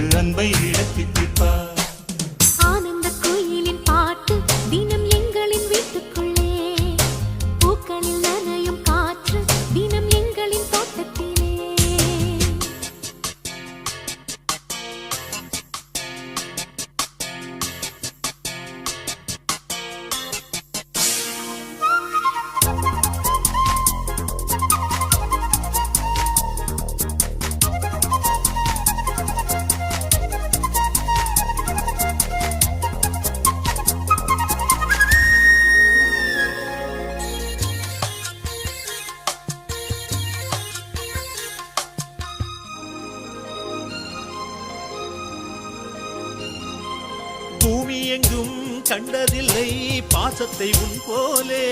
வந்து அன்பை இடத்திட்டிருப்பார். ஆனந்த கோயிலின் பாட்டு தினம் எங்களின் வீட்டுக்குள்ளே, பூக்களில் நனையும் காற்று தினம் எங்களின் தோட்டத்திலே. பூமி எங்கும் கண்டதில்லை பாசத்தை உன் போலே,